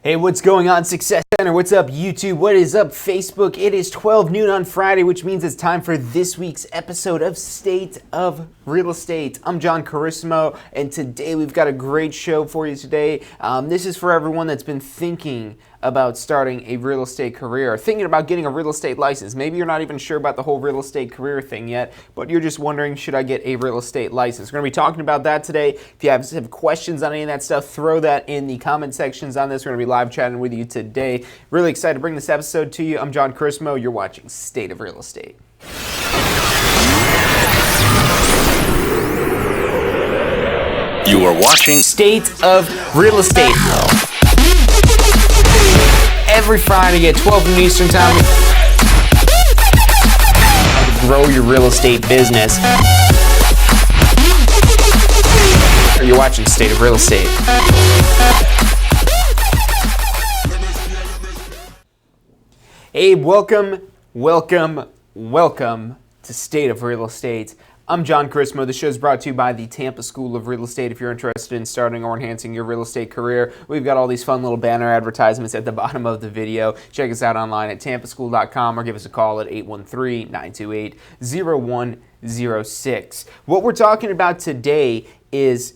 Hey, what's going on, Success Center? What's up, YouTube? What is up, Facebook? It is 12 noon on Friday, which means it's time for this week's episode of State of Real Estate. I'm John Carissimo, and today we've got a great show for you today. This is for everyone that's been thinking about starting a real estate career, or thinking about getting a real estate license. Maybe you're not even sure about the whole real estate career thing yet, but you're just wondering, should I get a real estate license? We're going to be talking about that today. If you have questions on any of that stuff, throw that in the comment sections on this. We're going to be live chatting with you today. Really excited to bring this episode to you. I'm John Carissimo. You're watching State of Real Estate. You are watching State of Real Estate. Every Friday at 12 noon Eastern Time. Grow your real estate business. You're watching State of Real Estate. Hey, welcome to State of Real Estate. I'm John Carissimo. The show is brought to you by the Tampa School of Real Estate. If you're interested in starting or enhancing your real estate career, we've got all these fun little banner advertisements at the bottom of the video. Check us out online at tampaschool.com or give us a call at 813-928-0106. What we're talking about today is,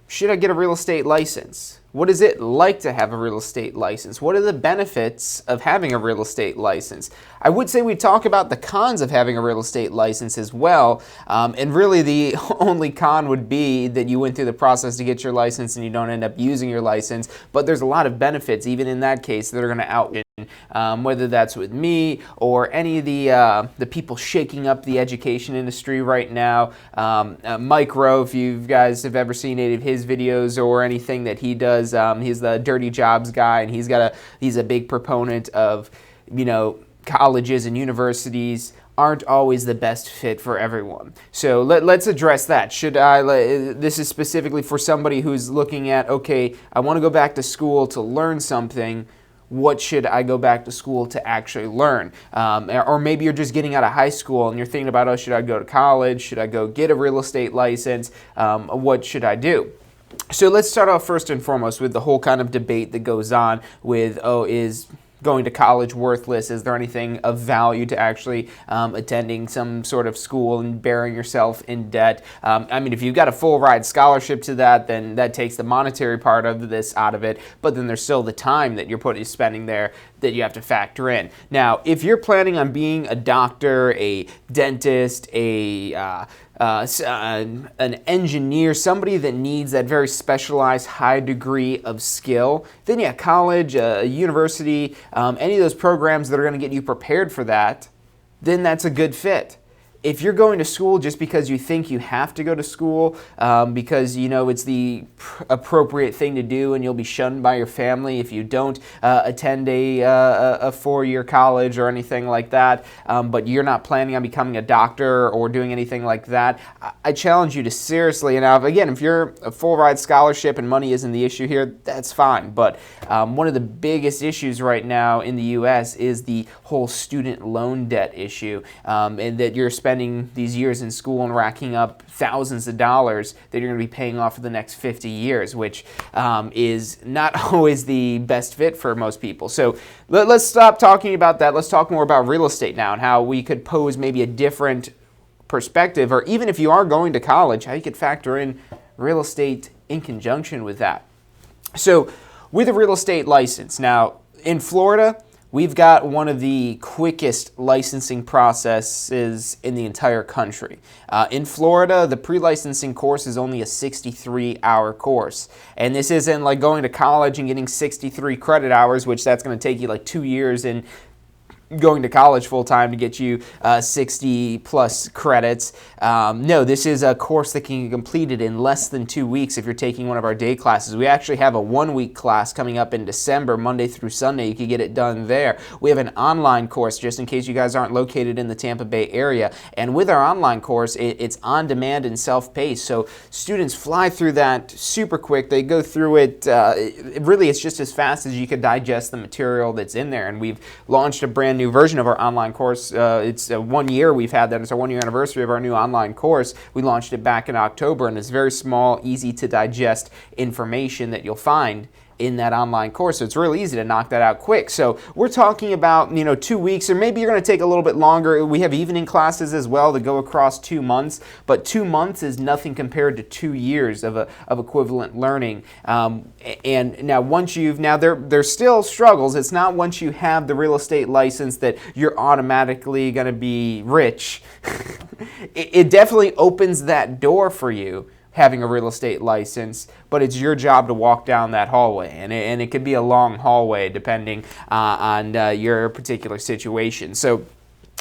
should I get a real estate license? What is it like to have a real estate license? What are the benefits of having a real estate license? I would say we talk about the cons of having a real estate license as well. And really the only con would be that you went through the process to get your license and you don't end up using your license. But there's a lot of benefits, even in that case, that are going to outweigh. Whether that's with me or any of the people shaking up the education industry right now. Mike Rowe, if you guys have ever seen any of his videos or anything that he does, he's the Dirty Jobs guy, and he's a big proponent of, colleges and universities aren't always the best fit for everyone. So let's address that. This is specifically for somebody who's looking at, okay, I want to go back to school to learn something. What should I go back to school to actually learn? Or maybe you're just getting out of high school and you're thinking about, oh, should I go to college? Should I go get a real estate license? What should I do? So let's start off first and foremost with the whole kind of debate that goes on with, is going to college worthless? Is there anything of value to actually attending some sort of school and burying yourself in debt? If you've got a full ride scholarship to that, then that takes the monetary part of this out of it, but then there's still the time that you're spending there that you have to factor in. Now, if you're planning on being a doctor, a dentist, an engineer, somebody that needs that very specialized high degree of skill, then yeah, college, university, any of those programs that are going to get you prepared for that, then that's a good fit. If you're going to school just because you think you have to go to school, because it's the appropriate thing to do and you'll be shunned by your family if you don't attend a four-year college or anything like that, but you're not planning on becoming a doctor or doing anything like that, I challenge you to seriously, and again, if you're a full-ride scholarship and money isn't the issue here, that's fine, but one of the biggest issues right now in the U.S. is the whole student loan debt issue, and that you're spending these years in school and racking up thousands of dollars that you're going to be paying off for the next 50 years, which is not always the best fit for most people. So let's stop talking about that. Let's talk more about real estate now and how we could pose maybe a different perspective, or even if you are going to college, how you could factor in real estate in conjunction with that. So with a real estate license, now in Florida, we've got one of the quickest licensing processes in the entire country. In Florida, the pre-licensing course is only a 63-hour course. And this isn't like going to college and getting 63 credit hours, which that's going to take you like 2 years in going to college full-time to get you 60 plus credits. No, this is a course that can be completed in less than 2 weeks if you're taking one of our day classes. We actually have a 1-week class coming up in December, Monday through Sunday. You can get it done there. We have an online course just in case you guys aren't located in the Tampa Bay area. And with our online course, it's on demand and self-paced. So students fly through that super quick. They go through it. Really, it's just as fast as you could digest the material that's in there. And we've launched a brand new version of our online course. It's 1 year we've had that. It's our 1 year anniversary of our new online course. We launched it back in October, and it's very small, easy to digest information that you'll find in that online course. So it's really easy to knock that out quick. So we're talking about, 2 weeks, or maybe you're going to take a little bit longer. We have evening classes as well that go across 2 months, but 2 months is nothing compared to 2 years of equivalent learning. And now there's still struggles. It's not once you have the real estate license that you're automatically going to be rich. It definitely opens that door for you, having a real estate license, but it's your job to walk down that hallway, and it could be a long hallway depending on your particular situation. So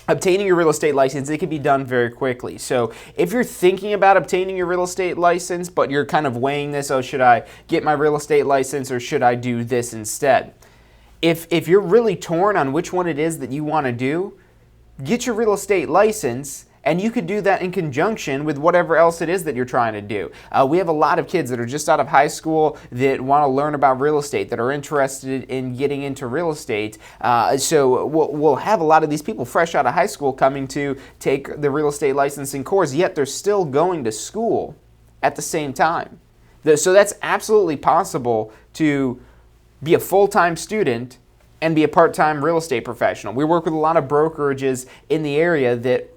obtaining your real estate license, it can be done very quickly. So if you're thinking about obtaining your real estate license, but you're kind of weighing this, should I get my real estate license or should I do this instead? If you're really torn on which one it is that you want to do, get your real estate license, and you could do that in conjunction with whatever else it is that you're trying to do. We have a lot of kids that are just out of high school that want to learn about real estate, that are interested in getting into real estate. So we'll have a lot of these people fresh out of high school coming to take the real estate licensing course, yet they're still going to school at the same time. So that's absolutely possible to be a full-time student and be a part-time real estate professional. We work with a lot of brokerages in the area that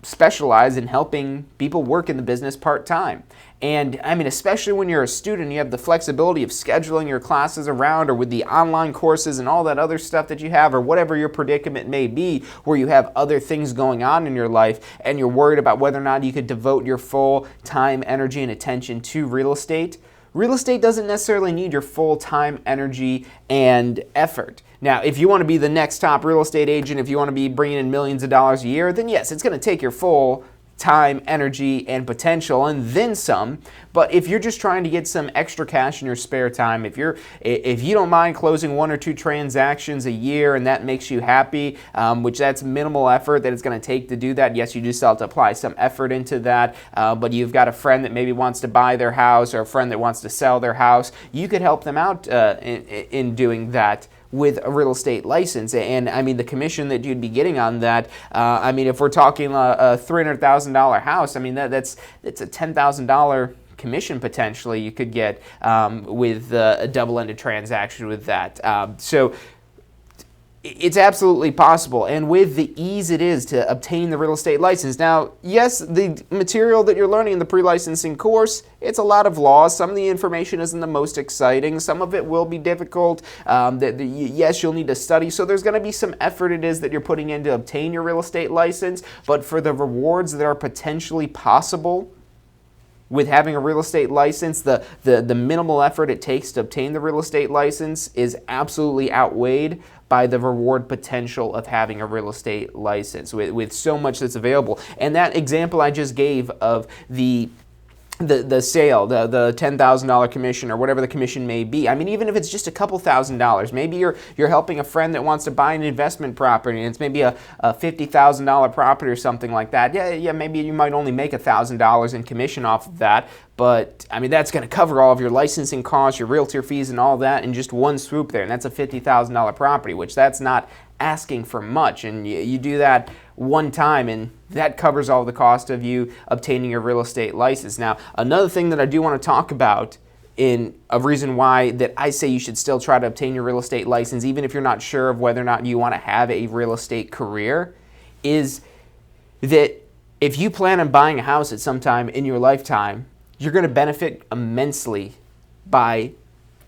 specialize in helping people work in the business part-time. And I mean, especially when you're a student, you have the flexibility of scheduling your classes around, or with the online courses and all that other stuff that you have, or whatever your predicament may be, where you have other things going on in your life and you're worried about whether or not you could devote your full time, energy, and attention to real estate. Real estate doesn't necessarily need your full time, energy, and effort. Now, if you want to be the next top real estate agent, if you want to be bringing in millions of dollars a year, then yes, it's going to take your full time, energy, and potential, and then some. But if you're just trying to get some extra cash in your spare time, if you don't mind closing 1 or 2 transactions a year and that makes you happy, which that's minimal effort that it's going to take to do that. Yes, you do still have to apply some effort into that, but you've got a friend that maybe wants to buy their house, or a friend that wants to sell their house. You could help them out in doing that with a real estate license. And I mean, the commission that you'd be getting on that, I mean, if we're talking a $300,000 house, I mean, that's a $10,000 commission potentially you could get with a double-ended transaction with that. So it's absolutely possible, and with the ease it is to obtain the real estate license. Now, yes, the material that you're learning in the pre-licensing course, it's a lot of laws. Some of the information isn't the most exciting. Some of it will be difficult. Yes, you'll need to study, so there's going to be some effort it is that you're putting in to obtain your real estate license, but for the rewards that are potentially possible with having a real estate license, the minimal effort it takes to obtain the real estate license is absolutely outweighed by the reward potential of having a real estate license with so much that's available. And that example I just gave of the sale, the $10,000 commission, or whatever the commission may be. I mean, even if it's just a couple $1,000s, maybe you're helping a friend that wants to buy an investment property, and it's maybe a $50,000 property or something like that. Yeah, maybe you might only make $1,000 in commission off of that, but I mean, that's going to cover all of your licensing costs, your realtor fees, and all that in just one swoop there, and that's a $50,000 property, which that's not asking for much, and you do that one time, and that covers all the cost of you obtaining your real estate license. Now, another thing that I do want to talk about, in a reason why that I say you should still try to obtain your real estate license, even if you're not sure of whether or not you want to have a real estate career, is that if you plan on buying a house at some time in your lifetime, you're going to benefit immensely by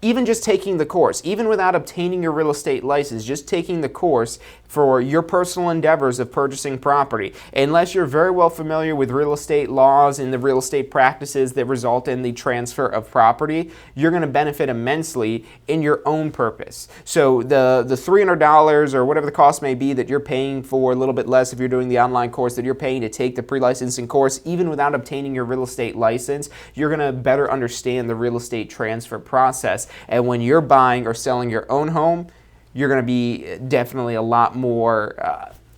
even just taking the course, even without obtaining your real estate license, just taking the course for your personal endeavors of purchasing property. Unless you're very well familiar with real estate laws and the real estate practices that result in the transfer of property, you're going to benefit immensely in your own purpose. So the $300 or whatever the cost may be that you're paying for, a little bit less if you're doing the online course, that you're paying to take the pre-licensing course, even without obtaining your real estate license, you're going to better understand the real estate transfer process. And when you're buying or selling your own home, you're going to be definitely a lot more,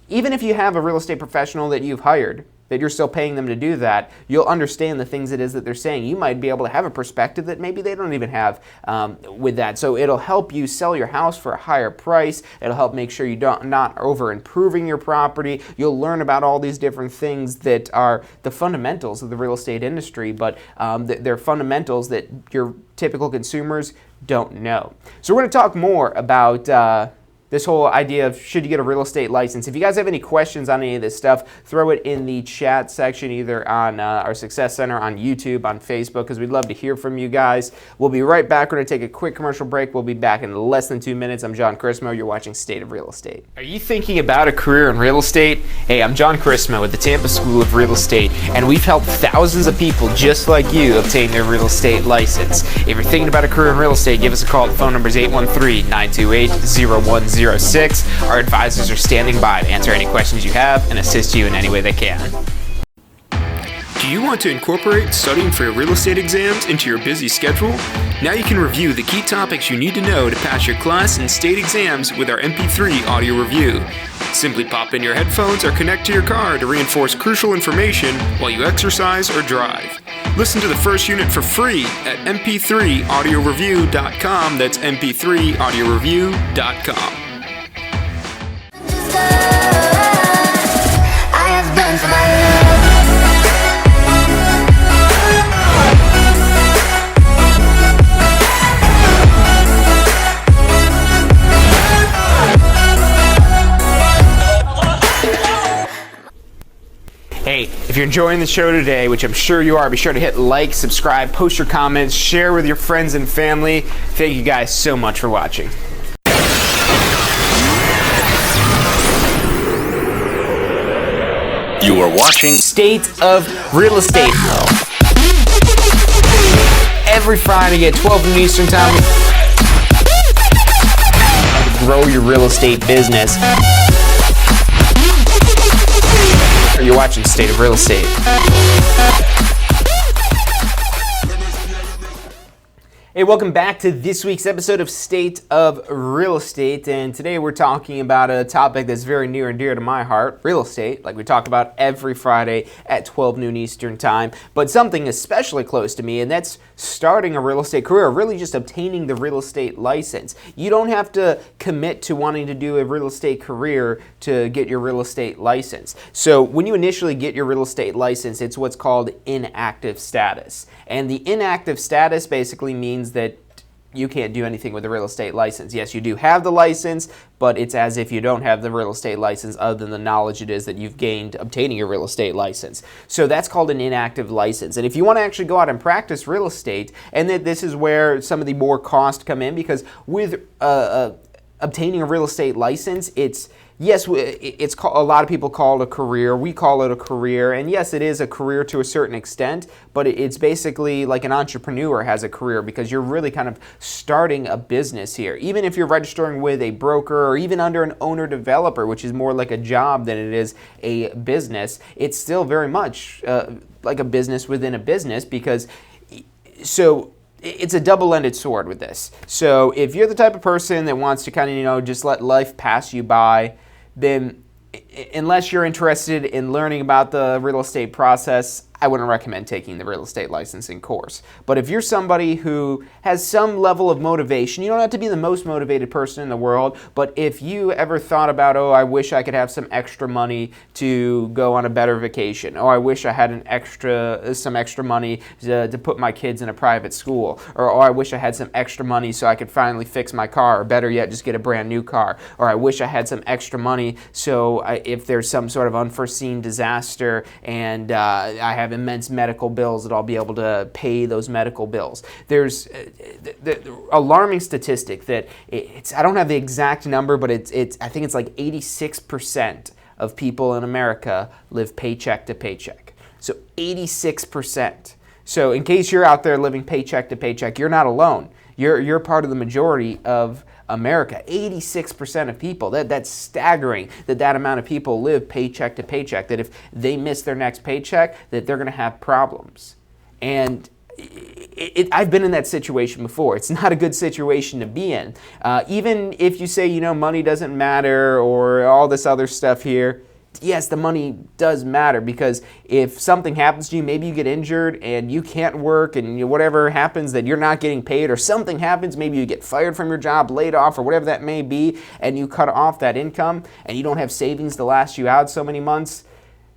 even if you have a real estate professional that you've hired that you're still paying them to do that, you'll understand the things it is that they're saying. You might be able to have a perspective that maybe they don't even have with that. So it'll help you sell your house for a higher price. It'll help make sure you don't not over improving your property. You'll learn about all these different things that are the fundamentals of the real estate industry, but they're fundamentals that your typical consumers don't know. So we're going to talk more about this whole idea of should you get a real estate license. If you guys have any questions on any of this stuff, throw it in the chat section, either on our Success Center, on YouTube, on Facebook, because we'd love to hear from you guys. We'll be right back. We're going to take a quick commercial break. We'll be back in less than 2 minutes. I'm John Chrismo. You're watching State of Real Estate. Are you thinking about a career in real estate? Hey, I'm John Chrismo with the Tampa School of Real Estate, and we've helped thousands of people just like you obtain their real estate license. If you're thinking about a career in real estate, give us a call. The phone number is 813-928-0106. Our advisors are standing by to answer any questions you have and assist you in any way they can. Do you want to incorporate studying for your real estate exams into your busy schedule? Now you can review the key topics you need to know to pass your class and state exams with our MP3 audio review. Simply pop in your headphones or connect to your car to reinforce crucial information while you exercise or drive. Listen to the first unit for free at mp3audioreview.com. That's mp3audioreview.com. Hey, if you're enjoying the show today, which I'm sure you are, be sure to hit like, subscribe, post your comments, share with your friends and family. Thank you guys so much for watching. You are watching State of Real Estate. Every Friday at 12 noon Eastern Time. Grow your real estate business. You're watching State of Real Estate. Hey, welcome back to this week's episode of State of Real Estate, and today we're talking about a topic that's very near and dear to my heart, real estate, like we talk about every Friday at 12 noon Eastern Time, but something especially close to me, and that's starting a real estate career, really just obtaining the real estate license. You don't have to commit to wanting to do a real estate career to get your real estate license. So when you initially get your real estate license, it's what's called inactive status, and the inactive status basically means that you can't do anything with the real estate license. Yes, you do have the license, but it's as if you don't have the real estate license other than the knowledge it is that you've gained obtaining your real estate license. So that's called an inactive license. And if you want to actually go out and practice real estate, and that this is where some of the more costs come in, because with obtaining a real estate license, it's a lot of people call it a career. We call it a career, and yes, it is a career to a certain extent, but it's basically like an entrepreneur has a career because you're really kind of starting a business here. Even if you're registering with a broker or even under an owner-developer, which is more like a job than it is a business, it's still very much like a business within a business because it's a double-ended sword with this. So if you're the type of person that wants to kind of, just let life pass you by, then unless you're interested in learning about the real estate process, I wouldn't recommend taking the real estate licensing course. But if you're somebody who has some level of motivation, you don't have to be the most motivated person in the world, but if you ever thought about, I wish I could have some extra money to go on a better vacation, I wish I had some extra money to put my kids in a private school, or I wish I had some extra money so I could finally fix my car, or better yet, just get a brand new car, or I wish I had some extra money so if there's some sort of unforeseen disaster and I have immense medical bills that I'll be able to pay those medical bills. There's the alarming statistic that I don't have the exact number, but I think it's like 86% of people in America live paycheck to paycheck. So 86%. So in case you're out there living paycheck to paycheck, you're not alone. You're part of the majority of America. 86% of people. That's staggering that amount of people live paycheck to paycheck, that if they miss their next paycheck, that they're going to have problems. And I've been in that situation before. It's not a good situation to be in. Even if you say, money doesn't matter or all this other stuff here, yes, the money does matter, because if something happens to you, maybe you get injured and you can't work, and whatever happens that you're not getting paid, or something happens, maybe you get fired from your job, laid off, or whatever that may be, and you cut off that income and you don't have savings to last you out so many months.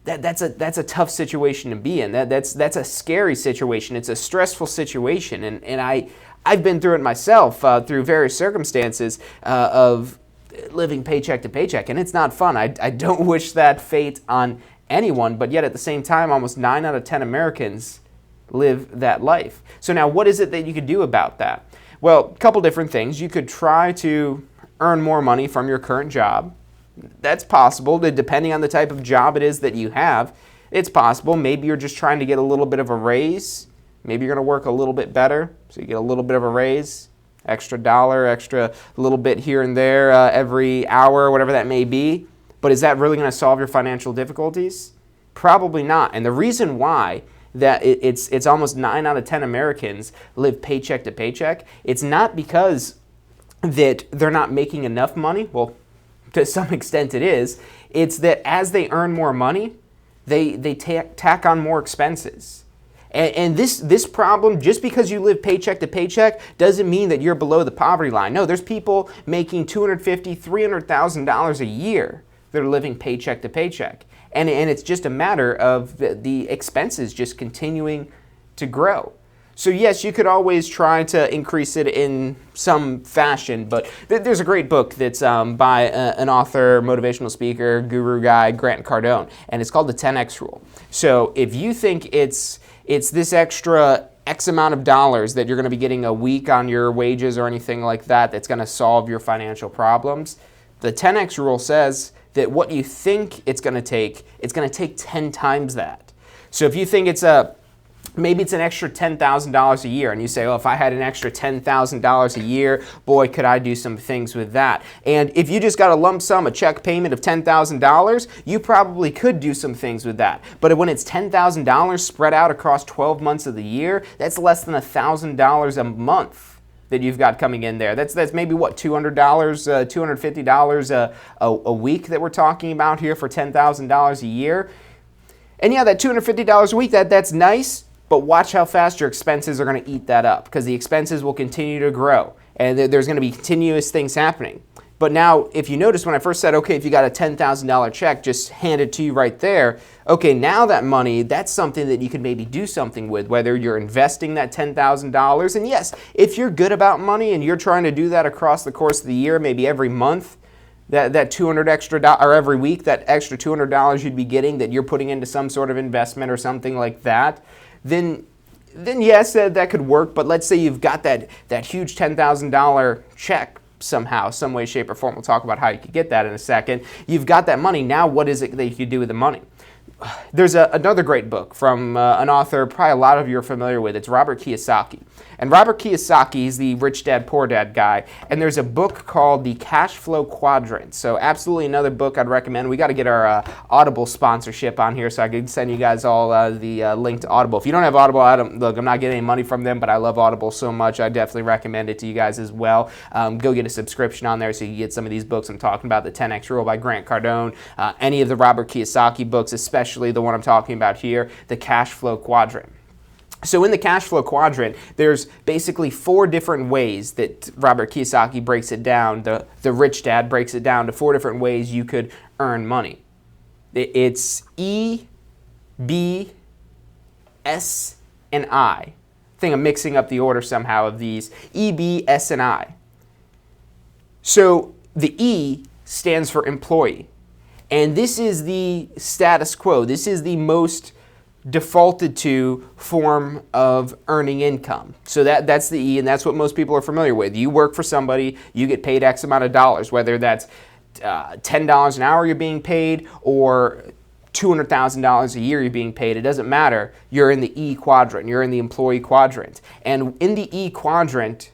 That's a tough situation to be in. That's a scary situation. It's a stressful situation, and I've been through it myself through various circumstances of living paycheck to paycheck, and it's not fun. I don't wish that fate on anyone, but yet at the same time, almost 9 out of 10 Americans live that life. So now, what is it that you could do about that? Well, a couple different things. You could try to earn more money from your current job. That's possible, depending on the type of job it is that you have. It's possible. Maybe you're just trying to get a little bit of a raise. Maybe you're going to work a little bit better, so you get a little bit of a raise, extra dollar, extra little bit here and there every hour, whatever that may be. But is that really going to solve your financial difficulties? Probably not. And the reason why that it's almost 9 out of 10 Americans live paycheck to paycheck, it's not because that they're not making enough money. Well, to some extent it is. It's that as they earn more money, they tack on more expenses. And this problem, just because you live paycheck to paycheck, doesn't mean that you're below the poverty line. No, there's people making $250,000, $300,000 a year that are living paycheck to paycheck. And it's just a matter of the expenses just continuing to grow. So yes, you could always try to increase it in some fashion, but there's a great book that's by an author, motivational speaker, guru guy, Grant Cardone, and it's called the 10X Rule. So if you think it's this extra X amount of dollars that you're going to be getting a week on your wages or anything like that that's going to solve your financial problems, the 10X Rule says that what you think it's going to take 10 times that. So if you think maybe it's an extra $10,000 a year, and you say, well, if I had an extra $10,000 a year, boy, could I do some things with that. And if you just got a lump sum, a check payment of $10,000, you probably could do some things with that. But when it's $10,000 spread out across 12 months of the year, that's less than $1,000 a month that you've got coming in there. That's maybe what, $200, $250 a week that we're talking about here for $10,000 a year. And yeah, that $250 a week, that's nice. But watch how fast your expenses are going to eat that up, because the expenses will continue to grow and there's going to be continuous things happening. But now, if you notice when I first said, okay, if you got a $10,000 check, just hand it to you right there. Okay, now that money, that's something that you could maybe do something with, whether you're investing that $10,000. And yes, if you're good about money and you're trying to do that across the course of the year, maybe every month, that $200 extra, or every week, that extra $200 you'd be getting that you're putting into some sort of investment or something like that, then yes, that could work. But let's say you've got that huge $10,000 check somehow, some way, shape, or form. We'll talk about how you could get that in a second. You've got that money. Now what is it that you could do with the money? There's another great book from an author probably a lot of you are familiar with. It's Robert Kiyosaki. And Robert Kiyosaki is the Rich Dad, Poor Dad guy. And there's a book called The Cash Flow Quadrant. So absolutely another book I'd recommend. We got to get our Audible sponsorship on here so I can send you guys all the link to Audible. If you don't have Audible, look, I'm not getting any money from them, but I love Audible so much. I definitely recommend it to you guys as well. Go get a subscription on there so you can get some of these books I'm talking about. The 10X Rule by Grant Cardone. Any of the Robert Kiyosaki books, especially the one I'm talking about here, The Cash Flow Quadrant. So in the cash flow quadrant, there's basically 4 different ways that Robert Kiyosaki breaks it down. The Rich Dad breaks it down to 4 different ways you could earn money. It's E, B, S, and I. I think I'm mixing up the order somehow of these. E, B, S, and I. So the E stands for employee. And this is the status quo. This is the most defaulted to form of earning income. So that's the E, and that's what most people are familiar with. You work for somebody, you get paid X amount of dollars, whether that's $10 an hour you're being paid or $200,000 a year you're being paid. It doesn't matter. You're in the E quadrant. You're in the employee quadrant. And in the E quadrant,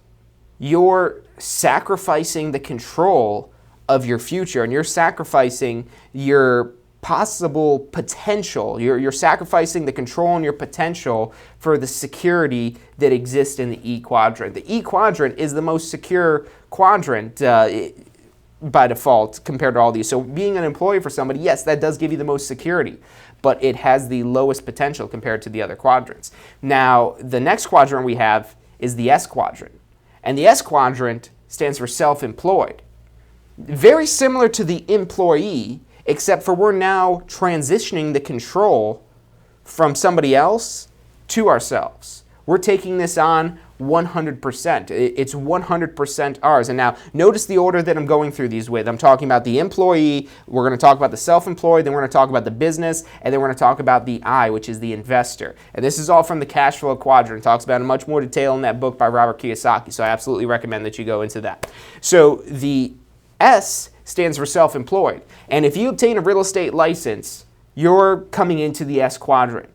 you're sacrificing the control of your future, and you're sacrificing your possible potential. You're sacrificing the control and your potential for the security that exists in the E quadrant. The E quadrant is the most secure quadrant. by default compared to all these. So being an employee for somebody, yes, that does give you the most security, but it has the lowest potential compared to the other quadrants. Now, the next quadrant we have is the S quadrant. And the S quadrant stands for self-employed. Very similar to the employee, except for we're now transitioning the control from somebody else to ourselves. We're taking this on 100%. It's 100% ours. And now notice the order that I'm going through these with. I'm talking about the employee, we're going to talk about the self-employed, then we're going to talk about the business, and then we're going to talk about the I, which is the investor. And this is all from the cash flow quadrant. It talks about in much more detail in that book by Robert Kiyosaki. So I absolutely recommend that you go into that. So the S stands for self-employed. And if you obtain a real estate license, you're coming into the S quadrant.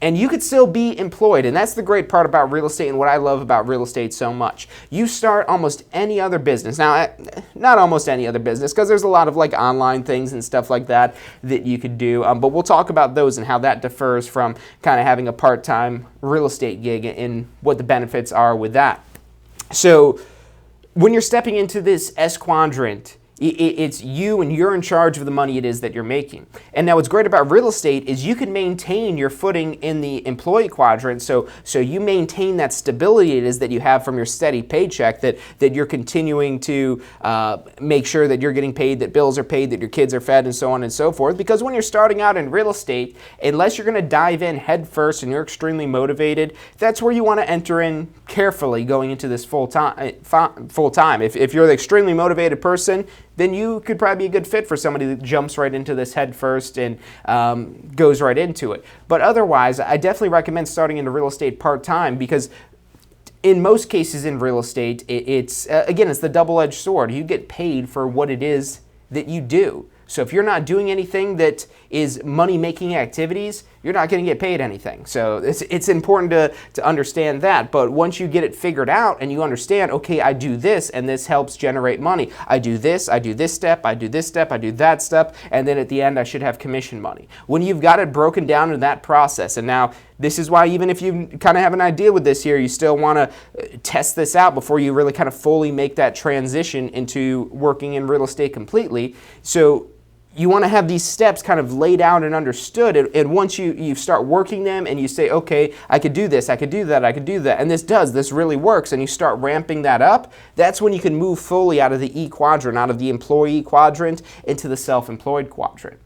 And you could still be employed, and that's the great part about real estate and what I love about real estate so much. You start almost any other business. Now, not almost any other business, because there's a lot of like online things and stuff like that that you could do, but we'll talk about those and how that differs from kind of having a part-time real estate gig and what the benefits are with that. So when you're stepping into this S quadrant, it's you and you're in charge of the money it is that you're making. And now what's great about real estate is you can maintain your footing in the employee quadrant, so you maintain that stability it is that you have from your steady paycheck, that you're continuing to make sure that you're getting paid, that bills are paid, that your kids are fed, and so on and so forth. Because when you're starting out in real estate, unless you're going to dive in head first and you're extremely motivated, that's where you want to enter in carefully going into this full time. If you're the extremely motivated person, then you could probably be a good fit for somebody that jumps right into this head first and goes right into it. But otherwise, I definitely recommend starting into real estate part-time, because in most cases in real estate, it's the double-edged sword. You get paid for what it is that you do. So if you're not doing anything that is money-making activities, you're not going to get paid anything. So it's important to understand that. But once you get it figured out and you understand, okay, I do this and this helps generate money. I do this step, I do this step, I do that step, and then at the end I should have commission money. When you've got it broken down in that process, and now this is why even if you kind of have an idea with this here, you still want to test this out before you really kind of fully make that transition into working in real estate completely. So you want to have these steps kind of laid out and understood, and once you start working them and you say, okay, I could do this, I could do that, I could do that, and this really works, and you start ramping that up, that's when you can move fully out of the E quadrant, out of the employee quadrant, into the self-employed quadrant.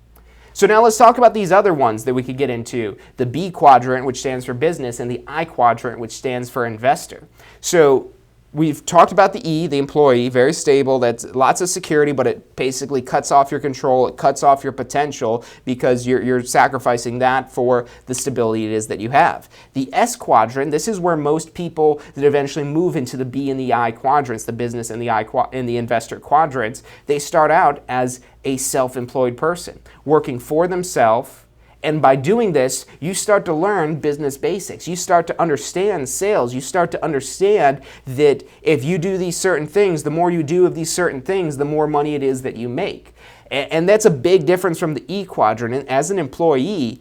So now let's talk about these other ones that we could get into. The B quadrant, which stands for business, and the I quadrant, which stands for investor. So we've talked about the E, the employee, very stable, that's lots of security, but it basically cuts off your control, it cuts off your potential, because you're sacrificing that for the stability it is that you have. The S quadrant, this is where most people that eventually move into the B and the I quadrants, the business and the investor quadrants, they start out as a self-employed person, working for themselves. And by doing this, you start to learn business basics. You start to understand sales. You start to understand that if you do these certain things, the more you do of these certain things, the more money it is that you make. And that's a big difference from the E quadrant. And as an employee,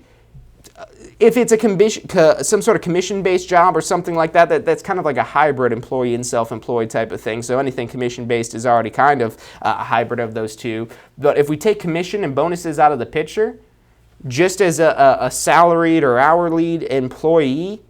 if it's some sort of commission-based job or something like that, that's kind of like a hybrid employee and self-employed type of thing. So anything commission-based is already kind of a hybrid of those two. But if we take commission and bonuses out of the picture, just as a salaried or hourly employee,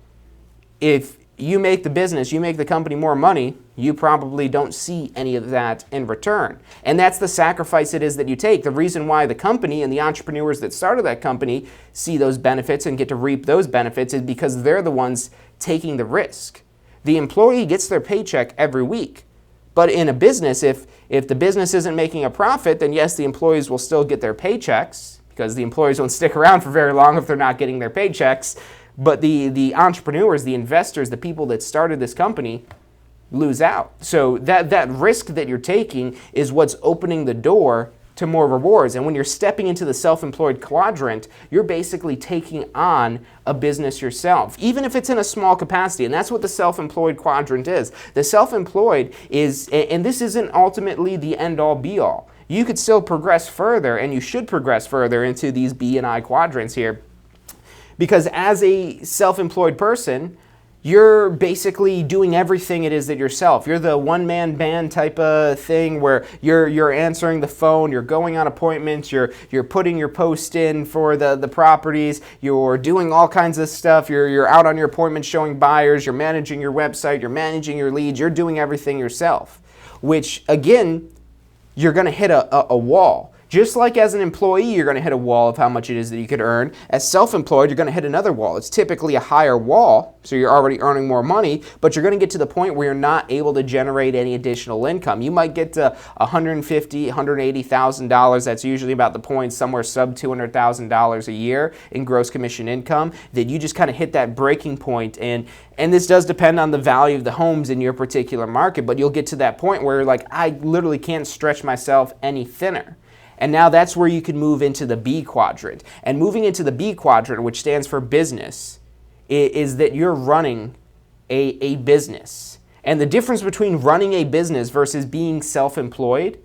if you make the business, you make the company more money, you probably don't see any of that in return. And that's the sacrifice it is that you take. The reason why the company and the entrepreneurs that started that company see those benefits and get to reap those benefits is because they're the ones taking the risk. The employee gets their paycheck every week. But in a business, if the business isn't making a profit, then yes, the employees will still get their paychecks, because the employees won't stick around for very long if they're not getting their paychecks. But the entrepreneurs, the investors, the people that started this company lose out. So that risk that you're taking is what's opening the door to more rewards. And when you're stepping into the self-employed quadrant, you're basically taking on a business yourself, even if it's in a small capacity. And that's what the self-employed quadrant is. The self-employed is, and this isn't ultimately the end-all be-all. You could still progress further, and you should progress further into these B and I quadrants here, because as a self-employed person, you're basically doing everything it is that yourself. You're the one-man band type of thing where you're answering the phone, you're going on appointments, you're putting your post in for the properties, you're doing all kinds of stuff, you're out on your appointments showing buyers, you're managing your website, you're managing your leads, you're doing everything yourself, which again, you're going to hit a wall. Just like as an employee, you're going to hit a wall of how much it is that you could earn. As self-employed, you're going to hit another wall. It's typically a higher wall, so you're already earning more money, but you're going to get to the point where you're not able to generate any additional income. You might get to $150,000, $180,000. That's usually about the point, somewhere sub $200,000 a year in gross commission income, that you just kind of hit that breaking point. And this does depend on the value of the homes in your particular market, but you'll get to that point where you're like, I literally can't stretch myself any thinner. And now that's where you can move into the B quadrant. And moving into the B quadrant, which stands for business, is that you're running a business. And the difference between running a business versus being self-employed.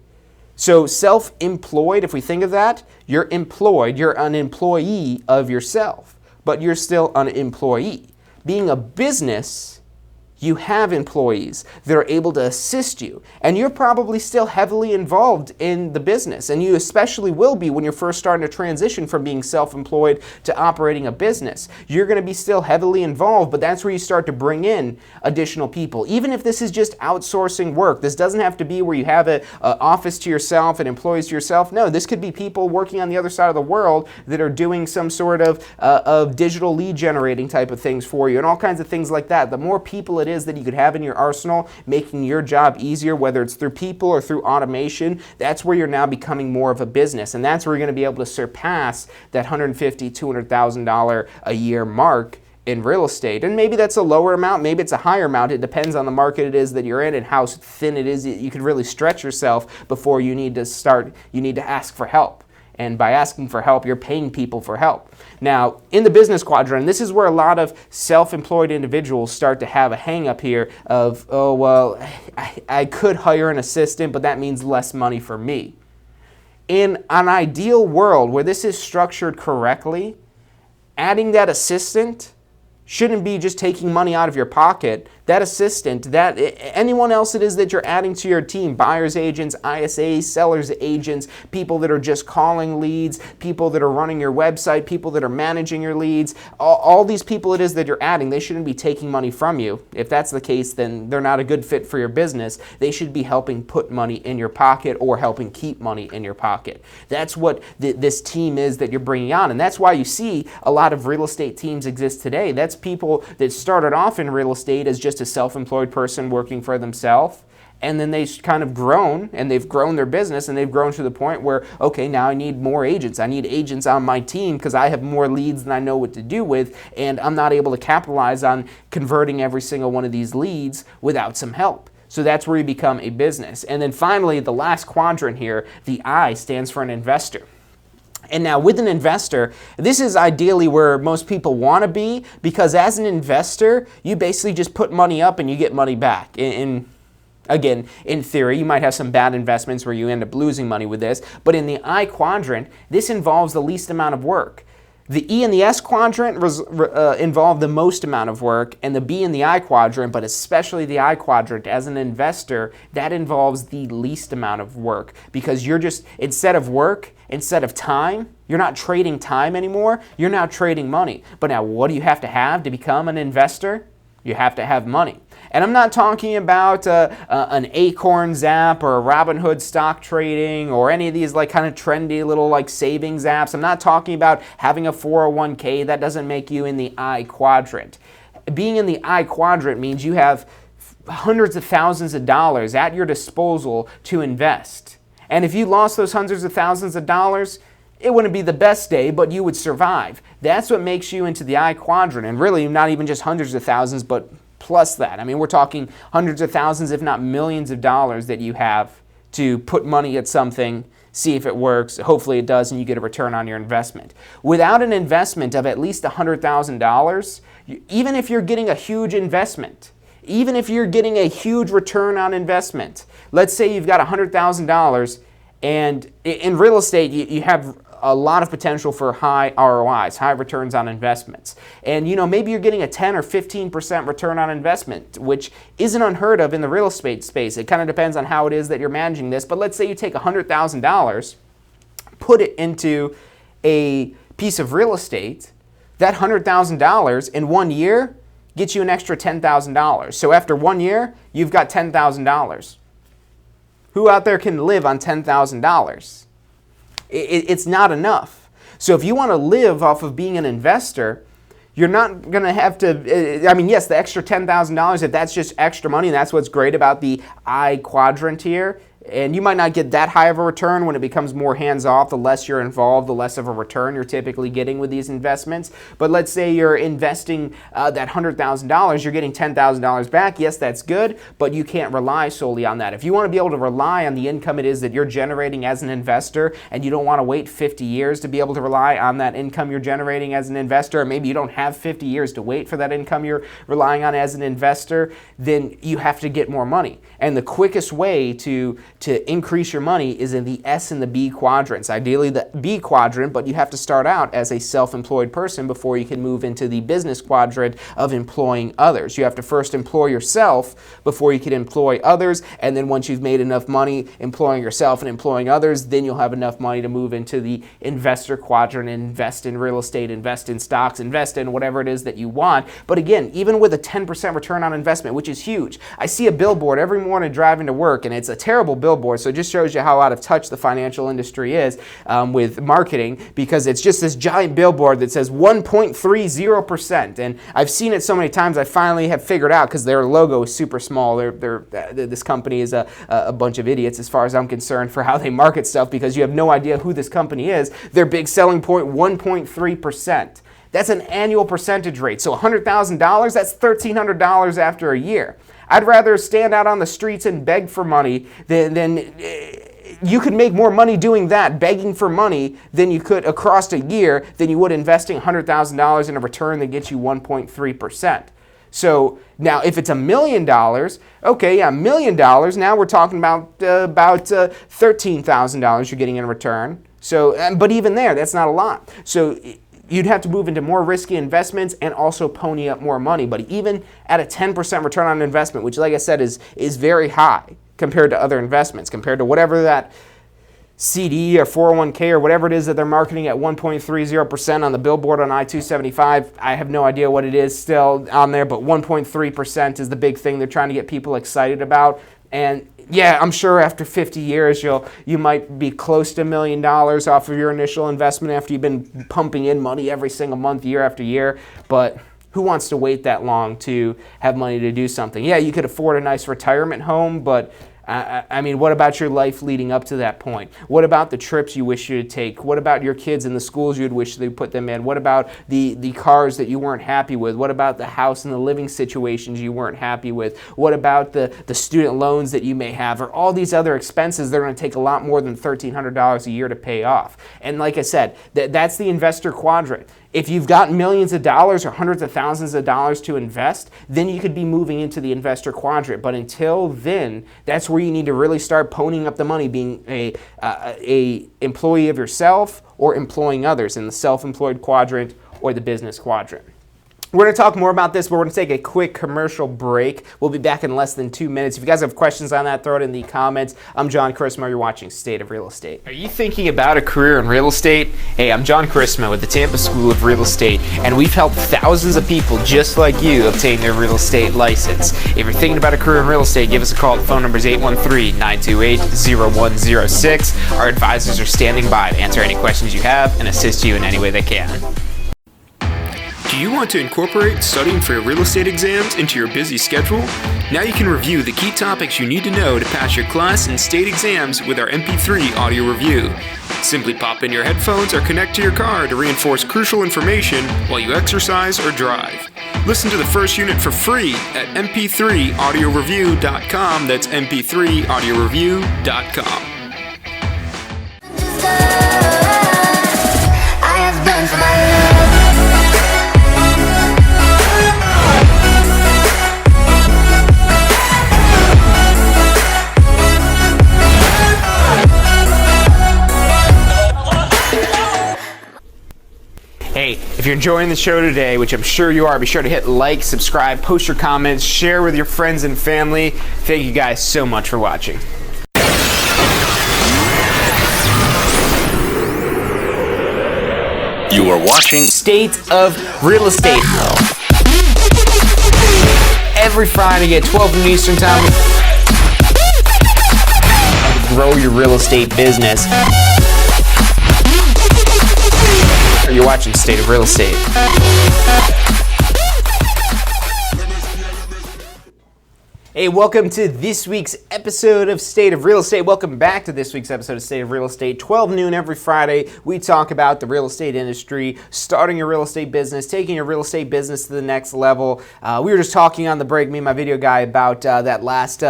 So self-employed, if we think of that, you're employed, you're an employee of yourself, but you're still an employee. Being a business, you have employees that are able to assist you, and you're probably still heavily involved in the business, and you especially will be when you're first starting to transition from being self-employed to operating a business. You're going to be still heavily involved, but that's where you start to bring in additional people. Even if this is just outsourcing work, this doesn't have to be where you have an office to yourself and employees to yourself. No, this could be people working on the other side of the world that are doing some sort of digital lead generating type of things for you, and all kinds of things like that. The more people it is that you could have in your arsenal, making your job easier, whether it's through people or through automation, that's where you're now becoming more of a business. And that's where you're going to be able to surpass that $150,000, $200,000 a year mark in real estate. And maybe that's a lower amount, maybe it's a higher amount. It depends on the market it is that you're in and how thin it is. You could really stretch yourself before you need to ask for help. And by asking for help, you're paying people for help. Now, in the business quadrant, this is where a lot of self-employed individuals start to have a hang-up here of, oh, well, I could hire an assistant, but that means less money for me. In an ideal world where this is structured correctly, adding that assistant shouldn't be just taking money out of your pocket. That assistant, that anyone else it is that you're adding to your team, buyers agents, ISAs, sellers agents, people that are just calling leads, people that are running your website, people that are managing your leads, all these people it is that you're adding, they shouldn't be taking money from you. If that's the case, then they're not a good fit for your business. They should be helping put money in your pocket or helping keep money in your pocket. That's what this team is that you're bringing on, and that's why you see a lot of real estate teams exist today. That's people that started off in real estate as just a self-employed person working for themselves, and then they've kind of grown, and they've grown their business, and they've grown to the point where, okay, now I need more agents. I need agents on my team because I have more leads than I know what to do with, and I'm not able to capitalize on converting every single one of these leads without some help. So that's where you become a business. And then finally, the last quadrant here, the I, stands for an investor. And now with an investor, this is ideally where most people want to be, because as an investor, you basically just put money up and you get money back. Again, in theory, you might have some bad investments where you end up losing money with this, but in the I quadrant, this involves the least amount of work. The E and the S quadrant involve the most amount of work, and the B and the I quadrant, but especially the I quadrant, as an investor, that involves the least amount of work, because you're just, instead of time, you're not trading time anymore, you're now trading money. But now what do you have to become an investor? You have to have money. And I'm not talking about an Acorns app or a Robinhood stock trading or any of these like kind of trendy little like savings apps. I'm not talking about having a 401k. That doesn't make you in the I quadrant. Being in the I quadrant means you have hundreds of thousands of dollars at your disposal to invest. And if you lost those hundreds of thousands of dollars, it wouldn't be the best day, but you would survive. That's what makes you into the I quadrant, and really not even just hundreds of thousands, but plus that. I mean, we're talking hundreds of thousands, if not millions of dollars that you have to put money at something, see if it works, hopefully it does, and you get a return on your investment. Without an investment of at least $100,000, even if you're getting a huge investment, even if you're getting a huge return on investment, let's say you've got $100,000, and in real estate, you have a lot of potential for high ROIs, high returns on investments. And maybe you're getting a 10 or 15% return on investment, which isn't unheard of in the real estate space. It kind of depends on how it is that you're managing this. But let's say you take $100,000, put it into a piece of real estate. That $100,000 in 1 year gets you an extra $10,000. So after 1 year, you've got $10,000. Who out there can live on $10,000? It's not enough. So if you want to live off of being an investor, you're not going to have to, yes, the extra $10,000, if that's just extra money, and that's what's great about the I quadrant here. And you might not get that high of a return when it becomes more hands-off. The less you're involved, the less of a return you're typically getting with these investments. But let's say you're investing that $100,000, you're getting $10,000 back. Yes, that's good, but you can't rely solely on that. If you want to be able to rely on the income it is that you're generating as an investor, and you don't want to wait 50 years to be able to rely on that income you're generating as an investor, or maybe you don't have 50 years to wait for that income you're relying on as an investor, then you have to get more money. And the quickest way to increase your money is in the S and the B quadrants. Ideally the B quadrant, but you have to start out as a self-employed person before you can move into the business quadrant of employing others. You have to first employ yourself before you can employ others, and then once you've made enough money employing yourself and employing others, then you'll have enough money to move into the investor quadrant and invest in real estate, invest in stocks, invest in whatever it is that you want. But again, even with a 10% return on investment, which is huge, I see a billboard every morning driving to work, and it's a terrible billboard, so it just shows you how out of touch the financial industry is with marketing, because it's just this giant billboard that says 1.30%, and I've seen it so many times I finally have figured out, because their logo is super small. This company is a bunch of idiots as far as I'm concerned for how they market stuff, because you have no idea who this company is. Their big selling point, 1.3%. That's an annual percentage rate. So $100,000, that's $1,300 after a year. I'd rather stand out on the streets and beg for money than you could make more money doing that, begging for money, than you could across a year than you would investing $100,000 in a return that gets you 1.3%. So now if it's $1 million, okay, yeah, $1 million, now we're talking about $13,000 you're getting in return. So, but even there, that's not a lot. So you'd have to move into more risky investments and also pony up more money. But even at a 10% return on investment, which like I said is very high compared to other investments, compared to whatever that CD or 401k or whatever it is that they're marketing at 1.30% on the billboard on I-275. I have no idea what it is still on there, but 1.3% is the big thing they're trying to get people excited about. And yeah, I'm sure after 50 years you might be close to $1 million off of your initial investment after you've been pumping in money every single month, year after year. But who wants to wait that long to have money to do something? Yeah, you could afford a nice retirement home, but I mean, what about your life leading up to that point? What about the trips you wish you'd take? What about your kids in the schools you'd wish they put them in? What about the cars that you weren't happy with? What about the house and the living situations you weren't happy with? What about the student loans that you may have, or all these other expenses that are going to take a lot more than $1,300 a year to pay off? And like I said, that's the investor quadrant. If you've got millions of dollars or hundreds of thousands of dollars to invest, then you could be moving into the investor quadrant. But until then, that's where you need to really start ponying up the money, being a employee of yourself or employing others in the self-employed quadrant or the business quadrant. We're going to talk more about this, but we're going to take a quick commercial break. We'll be back in less than 2 minutes. If you guys have questions on that, throw it in the comments. I'm John Chrismo. You're watching State of Real Estate. Are you thinking about a career in real estate? Hey, I'm John Chrismo with the Tampa School of Real Estate, and we've helped thousands of people just like you obtain their real estate license. If you're thinking about a career in real estate, give us a call. The phone number is 813-928-0106. Our advisors are standing by to answer any questions you have and assist you in any way they can. Do you want to incorporate studying for your real estate exams into your busy schedule? Now you can review the key topics you need to know to pass your class and state exams with our MP3 audio review. Simply pop in your headphones or connect to your car to reinforce crucial information while you exercise or drive. Listen to the first unit for free at mp3audioreview.com. That's mp3audioreview.com. I have done for my love. If you're enjoying the show today, which I'm sure you are, be sure to hit like, subscribe, post your comments, share with your friends and family. Thank you guys so much for watching. You are watching State of Real Estate. Every Friday at 12 noon Eastern Time. Grow your real estate business. You're watching State of Real Estate. Hey, welcome to this week's episode of State of Real Estate. Welcome back to this week's episode of State of Real Estate. 12 noon every Friday, we talk about the real estate industry, starting your real estate business, taking your real estate business to the next level. We were just talking on the break, me and my video guy, about that last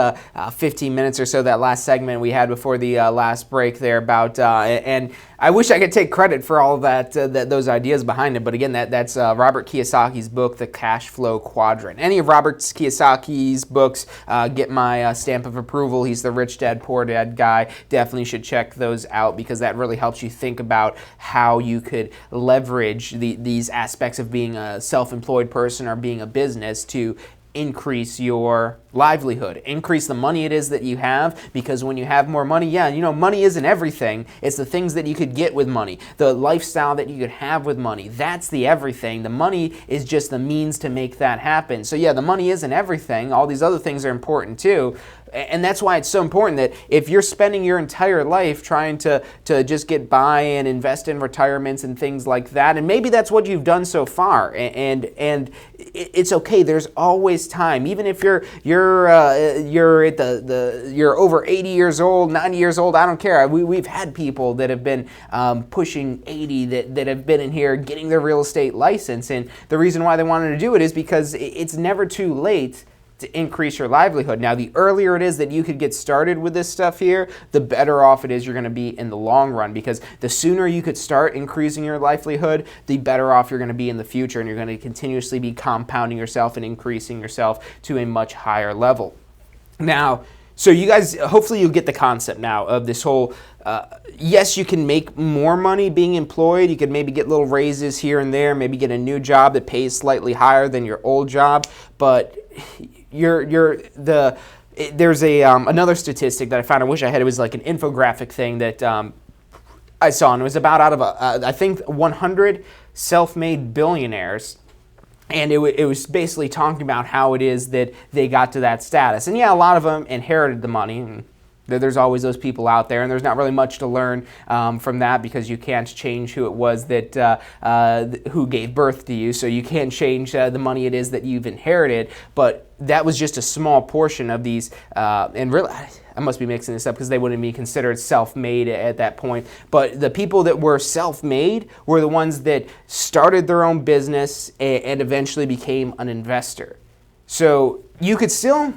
15 minutes or so, that last segment we had before the last break there about, and I wish I could take credit for all of that, those ideas behind it, but again, that's Robert Kiyosaki's book, The Cash Flow Quadrant. Any of Robert Kiyosaki's books get my stamp of approval. He's the Rich Dad, Poor Dad guy. Definitely should check those out because that really helps you think about how you could leverage these aspects of being a self-employed person or being a business to increase your livelihood, increase the money it is that you have, because when you have more money, money isn't everything. It's the things that you could get with money, the lifestyle that you could have with money. That's the everything. The money is just the means to make that happen. So yeah, the money isn't everything. All these other things are important too. And that's why it's so important that if you're spending your entire life trying to just get by and invest in retirements and things like that, and maybe that's what you've done so far, and it's okay. There's always time, even if you're over 80 years old, 90 years old. I don't care. We've had people that have been pushing 80 that have been in here getting their real estate license, and the reason why they wanted to do it is because it's never too late to increase your livelihood. Now, the earlier it is that you could get started with this stuff here, the better off it is you're going to be in the long run, because the sooner you could start increasing your livelihood, the better off you're going to be in the future, and you're going to continuously be compounding yourself and increasing yourself to a much higher level. Now, so you guys, hopefully you get the concept now of this whole, yes, you can make more money being employed. You could maybe get little raises here and there, maybe get a new job that pays slightly higher than your old job, but there's another statistic that I found. I wish I had. It was like an infographic thing that I saw, and it was about out of I think 100 self-made billionaires, and it was basically talking about how it is that they got to that status. And yeah, a lot of them inherited the money. And there's always those people out there, and there's not really much to learn from that, because you can't change who it was that who gave birth to you, so you can't change the money it is that you've inherited. But that was just a small portion of these, and really, I must be mixing this up because they wouldn't be considered self-made at that point. But the people that were self-made were the ones that started their own business and eventually became an investor. So you could still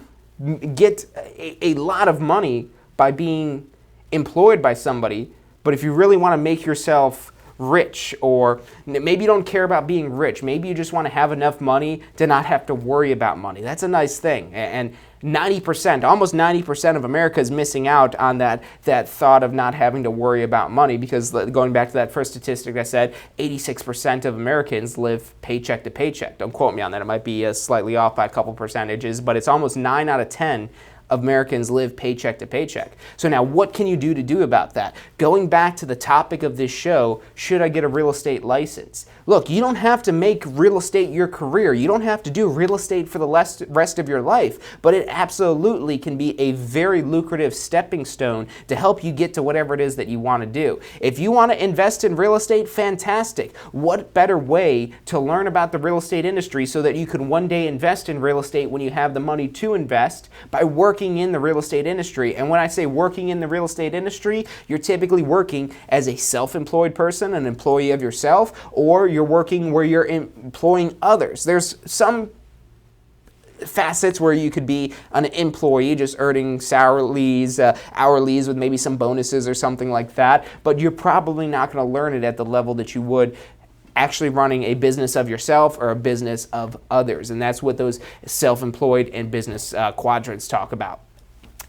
get a lot of money by being employed by somebody, but if you really want to make yourself rich, or maybe you don't care about being rich, maybe you just want to have enough money to not have to worry about money, that's a nice thing. And 90%, almost 90% of America is missing out on that thought of not having to worry about money, because going back to that first statistic I said, 86% of Americans live paycheck to paycheck. Don't quote me on that, it might be slightly off by a couple percentages, but it's almost 9 out of 10 Americans live paycheck to paycheck. So now what can you do about that? Going back to the topic of this show, should I get a real estate license? Look, you don't have to make real estate your career. You don't have to do real estate for the rest of your life, but it absolutely can be a very lucrative stepping stone to help you get to whatever it is that you want to do. If you want to invest in real estate, fantastic. What better way to learn about the real estate industry so that you can one day invest in real estate when you have the money to invest, by working in the real estate industry. And when I say working in the real estate industry, you're typically working as a self-employed person, an employee of yourself, or you're working where you're employing others. There's some facets where you could be an employee just earning salaries, hourlies with maybe some bonuses or something like that, but you're probably not going to learn it at the level that you would actually running a business of yourself or a business of others. And that's what those self-employed and business quadrants talk about.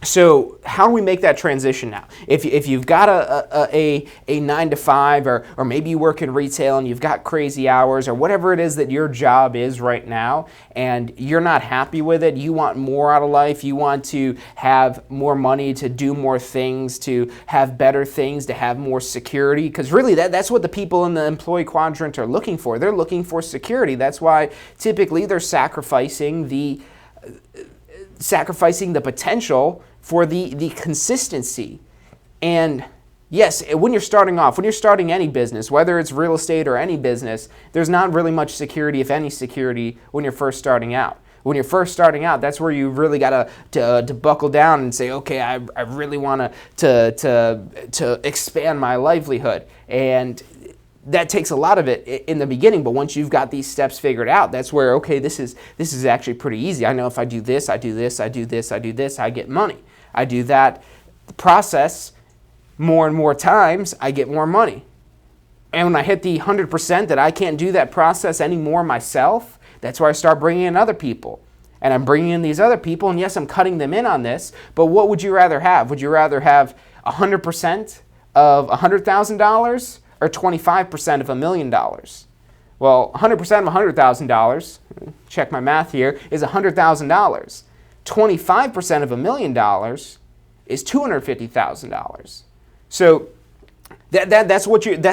So how do we make that transition now? If you've got a 9 to 5, or maybe you work in retail and you've got crazy hours, or whatever it is that your job is right now, and you're not happy with it, you want more out of life, you want to have more money, to do more things, to have better things, to have more security, because really that's what the people in the employee quadrant are looking for. They're looking for security. That's why typically they're sacrificing the potential for the consistency. And yes, when you're starting off, when you're starting any business, whether it's real estate or any business, there's not really much security, if any security, when you're first starting out. When you're first starting out, that's where you really got to buckle down and say, okay, I really want to expand my livelihood. And that takes a lot of it in the beginning, but once you've got these steps figured out, that's where, okay, this is actually pretty easy. I know if I do this, I do this, I do this, I do this, I get money. I do that process more and more times, I get more money. And when I hit the 100% that I can't do that process anymore myself, that's where I start bringing in other people. And I'm bringing in these other people, and yes, I'm cutting them in on this, but what would you rather have? Would you rather have 100% of $100,000 or 25% of $1 million? Well, 100% of $100,000, check my math here, is $100,000. 25% of $1 million is $250,000. So that's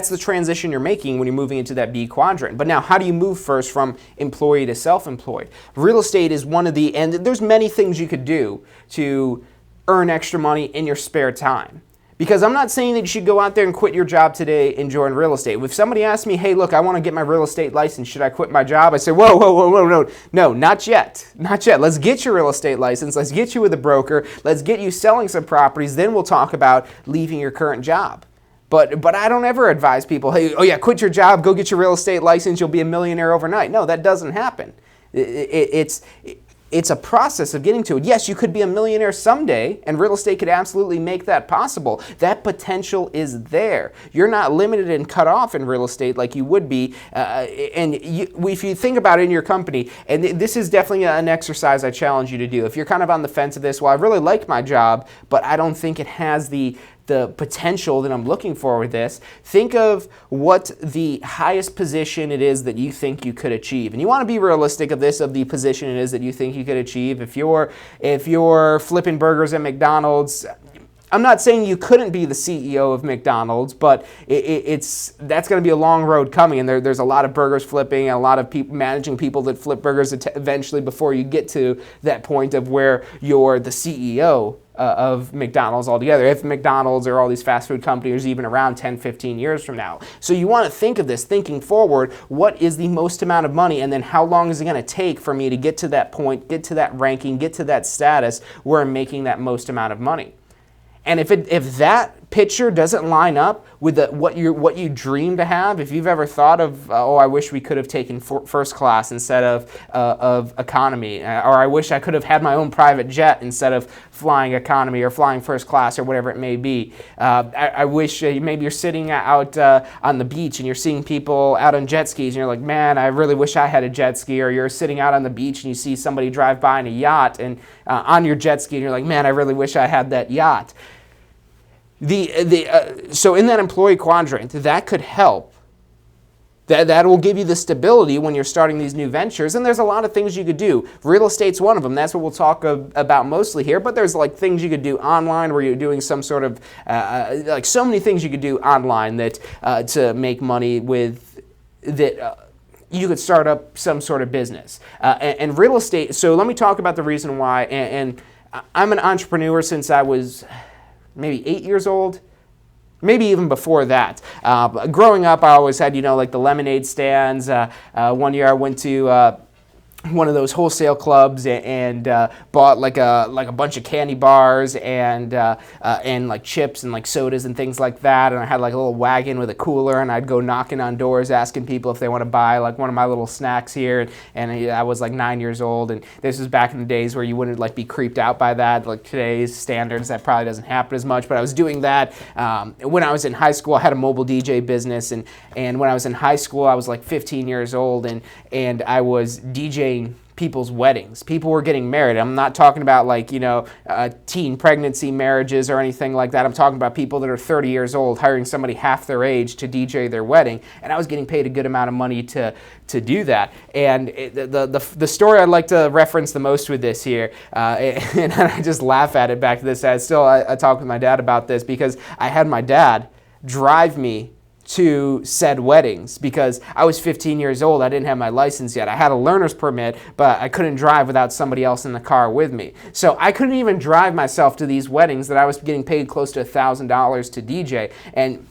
the transition you're making when you're moving into that B quadrant. But now, how do you move first from employee to self-employed? Real estate is one of the, and there's many things you could do to earn extra money in your spare time. Because I'm not saying that you should go out there and quit your job today and join real estate. If somebody asks me, hey, look, I want to get my real estate license, should I quit my job? I say, whoa, no, not yet. Not yet. Let's get your real estate license. Let's get you with a broker. Let's get you selling some properties. Then we'll talk about leaving your current job. But I don't ever advise people, hey, oh yeah, quit your job, go get your real estate license, you'll be a millionaire overnight. No, that doesn't happen. It's a process of getting to it. Yes, you could be a millionaire someday, and real estate could absolutely make that possible. That potential is there. You're not limited and cut off in real estate like you would be. If you think about it in your company, and this is definitely an exercise I challenge you to do. If you're kind of on the fence of this, well, I really like my job, but I don't think it has the potential that I'm looking for with this, think of what the highest position it is that you think you could achieve. And you want to be realistic of the position it is that you think you could achieve. If you're flipping burgers at McDonald's, I'm not saying you couldn't be the CEO of McDonald's, but that's going to be a long road coming, and there's a lot of burgers flipping and a lot of people managing people that flip burgers eventually before you get to that point of where you're the CEO of McDonald's altogether, if McDonald's or all these fast food companies are even around 10, 15 years from now. So you want to think of this, thinking forward, what is the most amount of money, and then how long is it going to take for me to get to that point, get to that ranking, get to that status where I'm making that most amount of money. And if that picture doesn't line up with what you dream to have, if you've ever thought of, I wish we could have taken first class instead of economy, or I wish I could have had my own private jet instead of flying economy or flying first class or whatever it may be. I wish maybe you're sitting out on the beach and you're seeing people out on jet skis and you're like, man, I really wish I had a jet ski. Or you're sitting out on the beach and you see somebody drive by in a yacht and on your jet ski and you're like, man, I really wish I had that yacht. So in that employee quadrant, that could help. That will give you the stability when you're starting these new ventures. And there's a lot of things you could do. Real estate's one of them. That's what we'll talk about mostly here. But there's like things you could do online where you're doing some sort of, like so many things you could do online that to make money with that. You could start up some sort of business. And real estate, so let me talk about the reason why. And I'm an entrepreneur since I was maybe 8 years old, maybe even before that. Growing up, I always had, like the lemonade stands. One year I went to one of those wholesale clubs and bought like a bunch of candy bars and like chips and like sodas and things like that. And I had like a little wagon with a cooler, and I'd go knocking on doors asking people if they want to buy like one of my little snacks here. And I was like 9 years old, and this was back in the days where you wouldn't like be creeped out by that. Like today's standards, that probably doesn't happen as much. But I was doing that when I was in high school. I had a mobile DJ business, and when I was in high school, I was like 15 years old, and I was DJing people's weddings. People were getting married. I'm not talking about like, teen pregnancy marriages or anything like that. I'm talking about people that are 30 years old hiring somebody half their age to DJ their wedding, and I was getting paid a good amount of money to do that. And the story I'd like to reference the most with this here, and I just laugh at it back to this. I talk with my dad about this because I had my dad drive me to said weddings because I was 15 years old. I didn't have my license yet. I had a learner's permit, but I couldn't drive without somebody else in the car with me. So I couldn't even drive myself to these weddings that I was getting paid close to $1,000 to DJ. And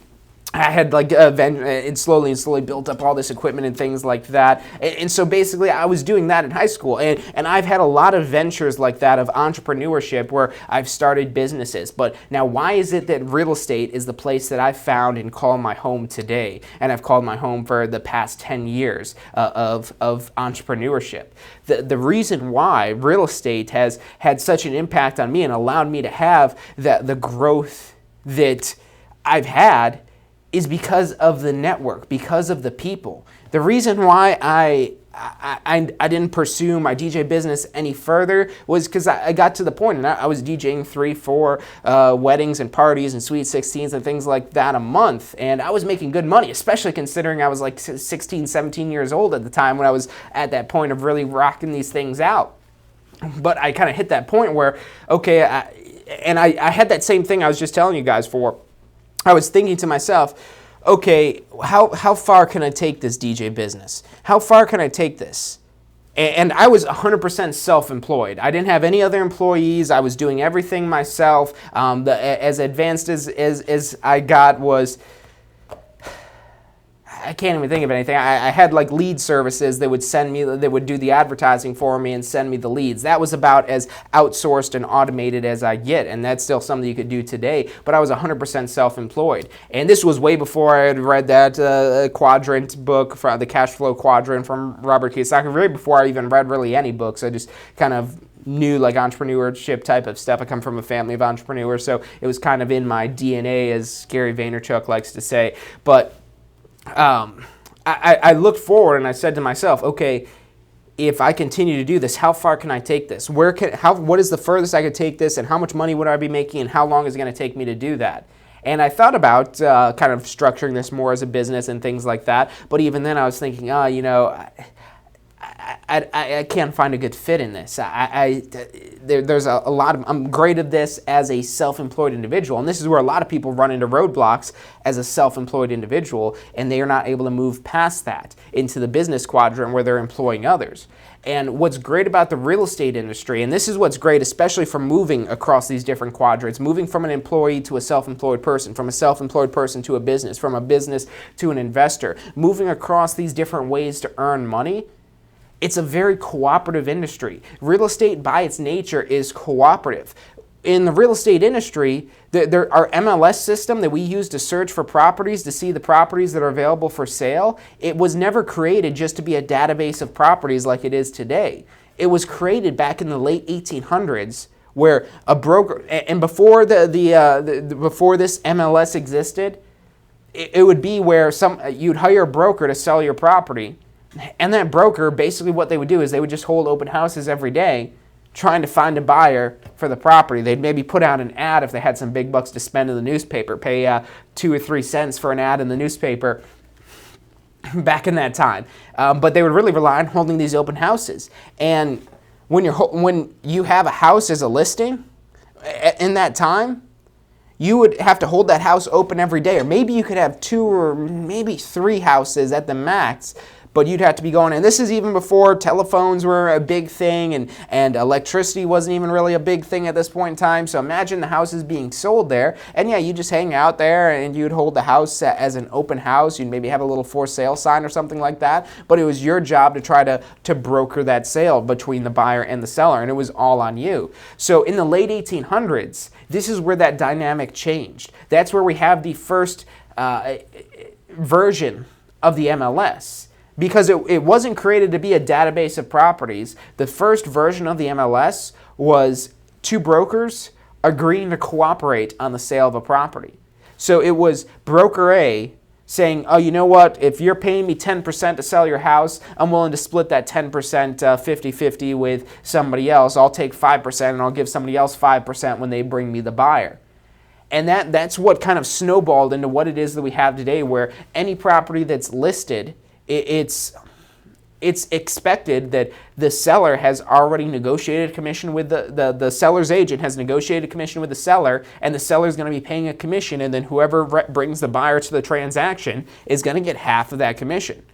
I had it slowly built up all this equipment and things like that. And so basically I was doing that in high school. And I've had a lot of ventures like that of entrepreneurship where I've started businesses. But now why is it that real estate is the place that I've found and call my home today? And I've called my home for the past 10 years of entrepreneurship. The reason why real estate has had such an impact on me and allowed me to have the growth that I've had is because of the network, because of the people. The reason why I didn't pursue my DJ business any further was because I got to the point, and I was DJing 3-4 weddings and parties and sweet 16s and things like that a month, and I was making good money, especially considering I was like 16, 17 years old at the time when I was at that point of really rocking these things out. But I kind of hit that point where, okay, I had that same thing I was just telling you guys for. I was thinking to myself, okay, how far can I take this DJ business? How far can I take this? And I was 100% self-employed. I didn't have any other employees. I was doing everything myself. As advanced as I got was, I can't even think of anything. I had like lead services that would send me, that would do the advertising for me and send me the leads. That was about as outsourced and automated as I get, and that's still something you could do today, but I was 100% self-employed. And this was way before I had read that quadrant book, from the Cash Flow Quadrant from Robert Kiyosaki, way before I even read really any books. I just kind of knew like entrepreneurship type of stuff. I come from a family of entrepreneurs, so it was kind of in my DNA, as Gary Vaynerchuk likes to say. But I looked forward and I said to myself, okay, if I continue to do this, how far can I take this? What is the furthest I could take this, and how much money would I be making, and how long is it going to take me to do that? And I thought about kind of structuring this more as a business and things like that. But even then I was thinking, I can't find a good fit in this. There's a lot of, I'm great at this as a self-employed individual, and this is where a lot of people run into roadblocks as a self-employed individual, and they are not able to move past that into the business quadrant where they're employing others. And what's great about the real estate industry, and this is what's great especially for moving across these different quadrants, moving from an employee to a self-employed person, from a self-employed person to a business, from a business to an investor, moving across these different ways to earn money, it's a very cooperative industry. Real estate by its nature is cooperative. In the real estate industry, our MLS system that we use to search for properties, to see the properties that are available for sale, it was never created just to be a database of properties like it is today. It was created back in the late 1800s where a broker, and before before this MLS existed, it would be where you'd hire a broker to sell your property. And that broker, basically what they would do is they would just hold open houses every day trying to find a buyer for the property. They'd maybe put out an ad if they had some big bucks to spend in the newspaper, pay 2 or 3 cents for an ad in the newspaper back in that time. But they would really rely on holding these open houses. And when you have a house as a listing, in that time, you would have to hold that house open every day. Or maybe you could have 2 or maybe 3 houses at the max, but you'd have to be going, and this is even before telephones were a big thing, and electricity wasn't even really a big thing at this point in time. So imagine the houses being sold there, and yeah, you just hang out there and you'd hold the house as an open house. You'd maybe have a little for sale sign or something like that, but it was your job to try to broker that sale between the buyer and the seller, and it was all on you. So in the late 1800s, this is where that dynamic changed. That's where we have the first version of the MLS. Because it wasn't created to be a database of properties. The first version of the MLS was 2 brokers agreeing to cooperate on the sale of a property. So it was broker A saying, oh, you know what, if you're paying me 10% to sell your house, I'm willing to split that 10% 50-50 with somebody else. I'll take 5% and I'll give somebody else 5% when they bring me the buyer. And that's what kind of snowballed into what it is that we have today, where any property that's listed, it's expected that the seller has already negotiated a commission with the seller's agent has negotiated a commission with the seller, and the seller's going to be paying a commission, and then whoever brings the buyer to the transaction is going to get half of that commission.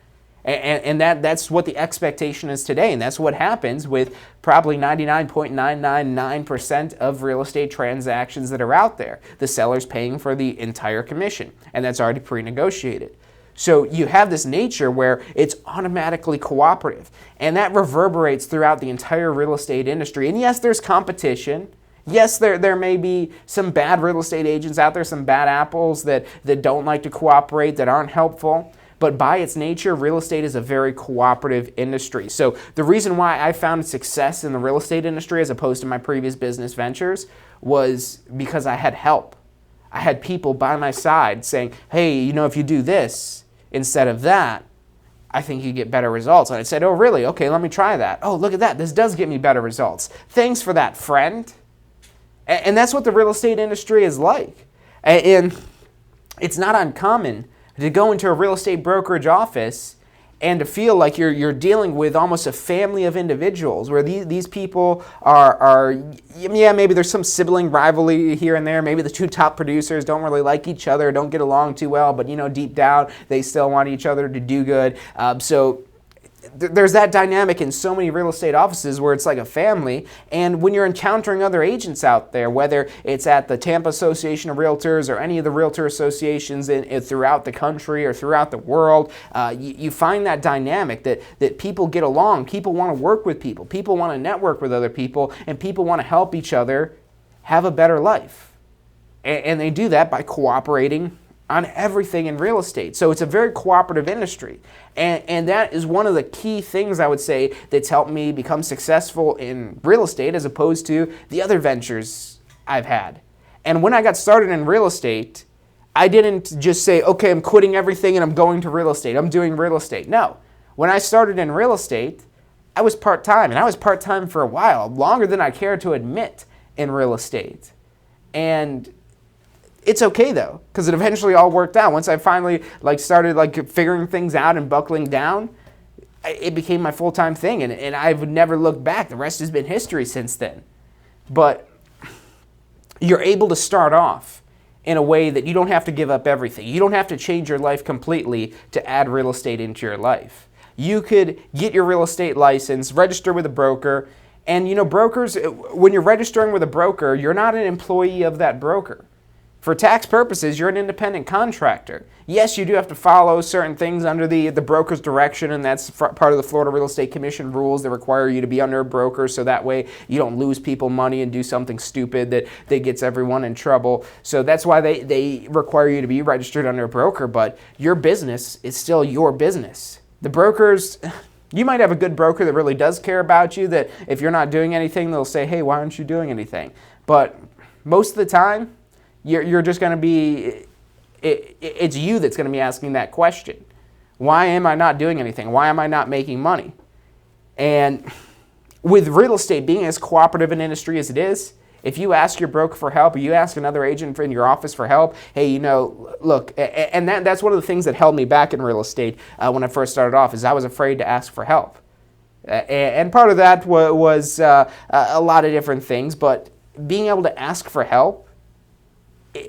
And that's what the expectation is today, and that's what happens with probably 99.999% of real estate transactions that are out there. The seller's paying for the entire commission, and that's already pre-negotiated. So you have this nature where it's automatically cooperative, and that reverberates throughout the entire real estate industry. And yes, there's competition. Yes, there may be some bad real estate agents out there, some bad apples that don't like to cooperate, that aren't helpful. But by its nature, real estate is a very cooperative industry. So the reason why I found success in the real estate industry as opposed to my previous business ventures was because I had help. I had people by my side saying, hey, you know, if you do this instead of that, I think you get better results. And I said, oh, really? Okay, let me try that. Oh, look at that. This does get me better results. Thanks for that, friend. And that's what the real estate industry is like. And it's not uncommon to go into a real estate brokerage office and to feel like you're dealing with almost a family of individuals, where these people are, yeah, maybe there's some sibling rivalry here and there. Maybe the two top producers don't really like each other, don't get along too well, but, you know, deep down, they still want each other to do good. So there's that dynamic in so many real estate offices where it's like a family. And when you're encountering other agents out there, whether it's at the Tampa Association of Realtors or any of the realtor associations throughout the country or throughout the world, you find that dynamic that people get along. People want to work with people. People want to network with other people, and people want to help each other have a better life. And they do that by cooperating on everything in real estate. So it's a very cooperative industry. And that is one of the key things I would say that's helped me become successful in real estate as opposed to the other ventures I've had. And when I got started in real estate, I didn't just say, okay, I'm quitting everything and I'm going to real estate. I'm doing real estate. No. When I started in real estate, I was part-time, and I was part-time for a while, longer than I care to admit in real estate. And it's okay though, because it eventually all worked out. Once I finally started figuring things out and buckling down, it became my full-time thing, and I've never looked back. The rest has been history since then. But you're able to start off in a way that you don't have to give up everything. You don't have to change your life completely to add real estate into your life. You could get your real estate license, register with a broker, and you know, brokers, when you're registering with a broker, you're not an employee of that broker. For tax purposes, you're an independent contractor. Yes, you do have to follow certain things under the broker's direction, and that's part of the Florida Real Estate Commission rules that require you to be under a broker, so that way you don't lose people money and do something stupid that gets everyone in trouble. So that's why they require you to be registered under a broker, but your business is still your business. The brokers, you might have a good broker that really does care about you, that if you're not doing anything, they'll say, hey, why aren't you doing anything? But most of the time, you're just going to be, it's you that's going to be asking that question. Why am I not doing anything? Why am I not making money? And with real estate being as cooperative an industry as it is, if you ask your broker for help, or you ask another agent in your office for help, hey, you know, look, and that's one of the things that held me back in real estate when I first started off, is I was afraid to ask for help. And part of that was a lot of different things, but being able to ask for help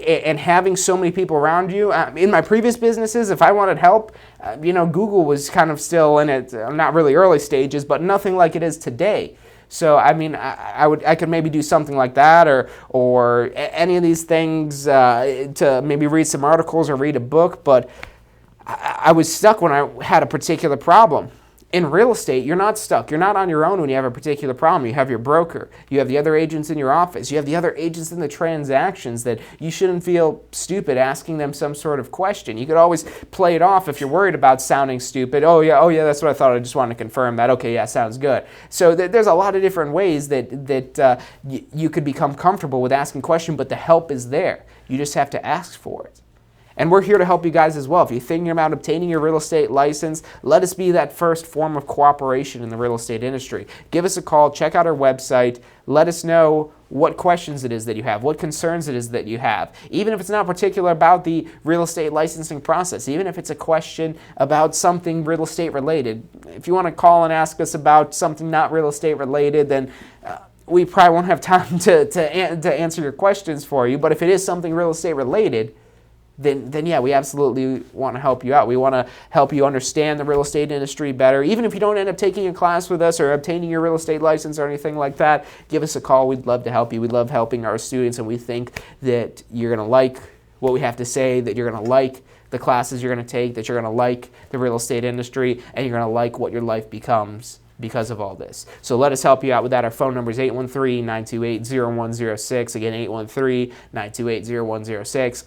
and having so many people around you. In my previous businesses, if I wanted help, you know, Google was kind of still in it, not really early stages, but nothing like it is today. So, I mean, I could maybe do something like that, or any of these things to maybe read some articles or read a book, but I was stuck when I had a particular problem. In real estate, you're not stuck. You're not on your own when you have a particular problem. You have your broker. You have the other agents in your office. You have the other agents in the transactions that you shouldn't feel stupid asking them some sort of question. You could always play it off if you're worried about sounding stupid. Oh yeah, that's what I thought. I just wanted to confirm that. Okay, yeah, sounds good. So there's a lot of different ways that you could become comfortable with asking questions, but the help is there. You just have to ask for it. And we're here to help you guys as well. If you're thinking about obtaining your real estate license, let us be that first form of cooperation in the real estate industry. Give us a call, check out our website, let us know what questions it is that you have, what concerns it is that you have. Even if it's not particular about the real estate licensing process, even if it's a question about something real estate related. If you want to call and ask us about something not real estate related, then we probably won't have time to answer your questions for you. But if it is something real estate related, then yeah, we absolutely want to help you out. We want to help you understand the real estate industry better. Even if you don't end up taking a class with us or obtaining your real estate license or anything like that, give us a call. We'd love to help you. We love helping our students, and we think that you're going to like what we have to say, that you're going to like the classes you're going to take, that you're going to like the real estate industry, and you're going to like what your life becomes because of all this. So let us help you out with that. Our phone number is 813-928-0106. Again, 813-928-0106.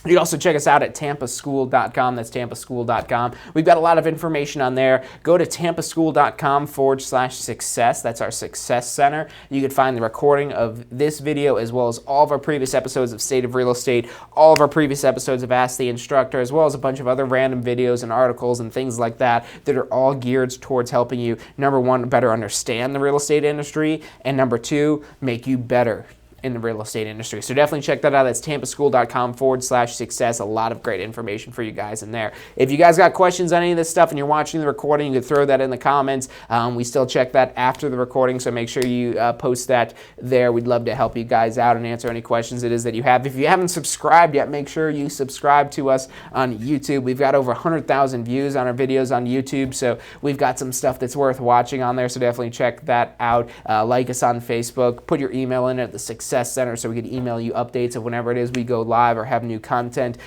You can also check us out at tampaschool.com. That's tampaschool.com. We've got a lot of information on there. Go to tampaschool.com/success. That's our success center. You can find the recording of this video as well as all of our previous episodes of State of Real Estate, all of our previous episodes of Ask the Instructor, as well as a bunch of other random videos and articles and things like that that are all geared towards helping you, number one, better understand the real estate industry, and number two, make you better in the real estate industry. So definitely check that out. That's tampaschool.com/success. A lot of great information for you guys in there. If you guys got questions on any of this stuff and you're watching the recording, you can throw that in the comments. We still check that after the recording, so make sure you post that there. We'd love to help you guys out and answer any questions it is that you have. If you haven't subscribed yet, make sure you subscribe to us on YouTube. We've got over 100,000 views on our videos on YouTube, so we've got some stuff that's worth watching on there, so definitely check that out. Like us on Facebook. Put your email in at the Success Center so we can email you updates of whenever it is we go live or have new content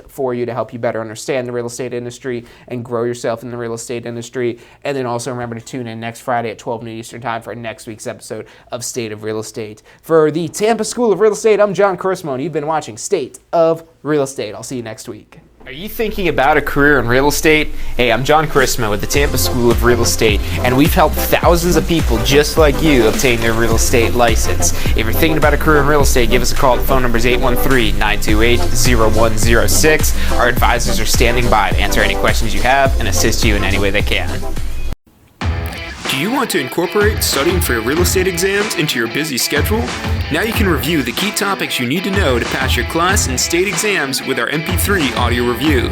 for you to help you better understand the real estate industry and grow yourself in the real estate industry. And then also remember to tune in next Friday at 12 noon Eastern Time for next week's episode of State of Real Estate. For the Tampa School of Real Estate, I'm John Chrismo, and you've been watching State of Real Estate. I'll see you next week. Are you thinking about a career in real estate? Hey, I'm John Chrismo with the Tampa School of Real Estate, and we've helped thousands of people just like you obtain their real estate license. If you're thinking about a career in real estate, give us a call. The phone number is 813-928-0106. Our advisors are standing by to answer any questions you have and assist you in any way they can. Do you want to incorporate studying for your real estate exams into your busy schedule? Now you can review the key topics you need to know to pass your class and state exams with our MP3 audio review.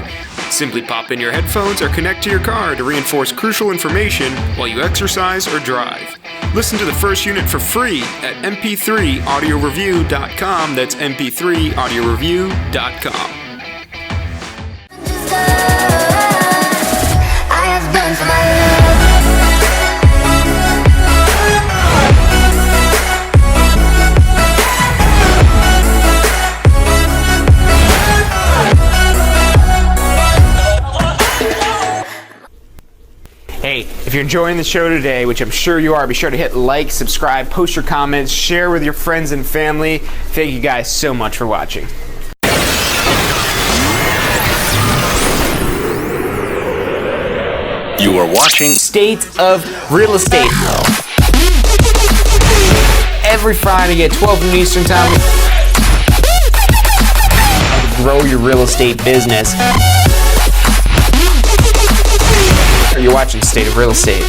Simply pop in your headphones or connect to your car to reinforce crucial information while you exercise or drive. Listen to the first unit for free at mp3audioreview.com. That's mp3audioreview.com. I have done for my love. Hey, if you're enjoying the show today, which I'm sure you are, be sure to hit like, subscribe, post your comments, share with your friends and family. Thank you guys so much for watching. You are watching State of Real Estate. Every Friday at 12 noon Eastern Time. Grow your real estate business. You're watching State of Real Estate.